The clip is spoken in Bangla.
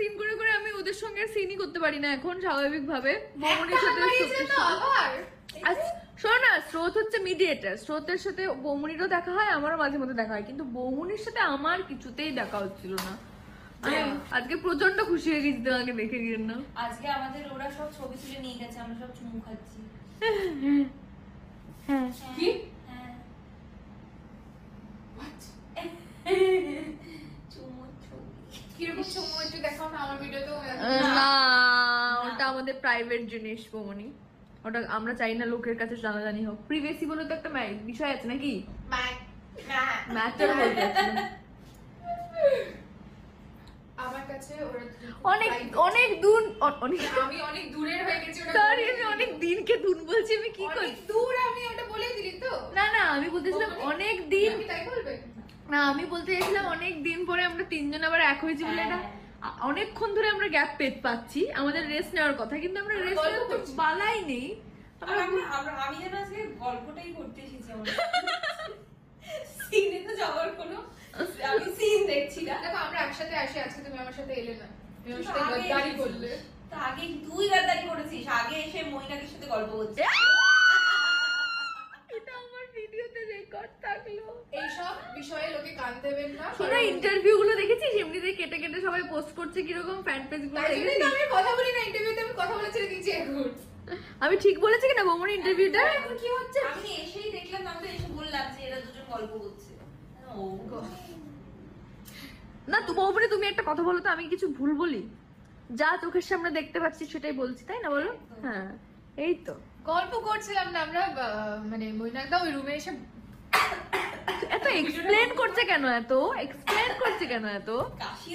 সিন করে করে আমি ওদের সঙ্গে সিনই করতে পারি না এখন স্বাভাবিক ভাবে। বৌমনির সাথে আবার শোনো না, স্রোত হচ্ছে মিডিয়েটার, স্রোতের সাথে বৌমনিরও দেখা হয়, আমারও মাঝে মধ্যে দেখা হয়, কিন্তু বৌমনির সাথে আমার কিছুতেই দেখা হচ্ছিল না। আজকে প্রচন্ড খুশি হয়ে গেছি তোমাকে দেখে গিয়ে না। আজকে আমাদের ওরা সব ছবি তুলে নিয়ে গেছে, আমরা সব চুমু খাচ্ছি। হ্যাঁ কি চুমু ছবি কিরকম চুমু একটু দেখাও না আমার ভিডিওতে। না ওটা আমাদের প্রাইভেট জিনিস বৌমনি, ওটা আমরা চাই না লোকের কাছে জানাজানি হোক। প্রিভেসি বলে তো একটা বিষয় আছে নাকি, ম্যাটার হয়ে গেছে। আমার কাছে ওরা অনেক অনেক দূর আমি অনেক দূরের হয়ে গেছি ওটা। সরি আমি অনেক দিনকে দূর বলছি, আমি কি করি অনেক দূর, আমি ওটা বলে দিলি তো। না না আমি বলতেছিলাম অনেক দিন, আমি তাই বলবে না আমি বলতে চাইছিলাম অনেক দিন পরে আমরা তিনজন আবার এক হয়েছি বলে এটা অনেকক্ষণ ধরে আমরা গ্যাপ পাচ্ছি, আমাদের রেস্ট নেওয়ার কথা, কিন্তু আমরা রেস্ট নেওয়ার তো বালাই নেই। আমি যেন আজকে গল্পটাই করতে এসেছি। আমার সিনে তো যাওয়ার কোনো, আমি সিন দেখছি না। দেখো আমরা একসাথে আসি, আজকে তুমি আমার সাথে এলে না, তুমি আমার সাথে গদ্দারি করলে। তো আগে তুই গাদ্দারি করেছিস, আগে এসে মহিলাদের সাথে গল্প করছিস। এটা আমার ভিডিওতে রেকর্ড থাকলো। এইসব বিষয়ে লোকে কান দেবেন না। তোরা ইন্টারভিউ গুলো দেখেছিস এমনিতে কেটে কেটে সবাই পোস্ট করছে কিরকম ফ্যান পেজ গুলো তাই জন্যই তো আমি কথা বলি না ইন্টারভিউতে, আমি কথা বলে ছেড়ে দিচ্ছি এখন। আমি ঠিক বলেছি কিনা বৌমনি ইন্টারভিউটা? এখন কি হচ্ছে? আমি এসেই দেখলাম, আমি তো এসে বললাম যে এরা দুজন গল্প করছে। না তো বৌমনি তুমি একটা কথা বলো তো, আমি কিছু ভুল বলি? যা চোখের সামনে দেখতে পাচ্ছি সেটাই বলছি, তাই না বলো? হ্যাঁ এই তো গল্প করছিলাম না আমরা, মানে মৈনাকদা ওই রুমে এসে এত এক্সপ্লেন করছে কেন, এত এক্সপ্লেন করছে কেন এত? কাশি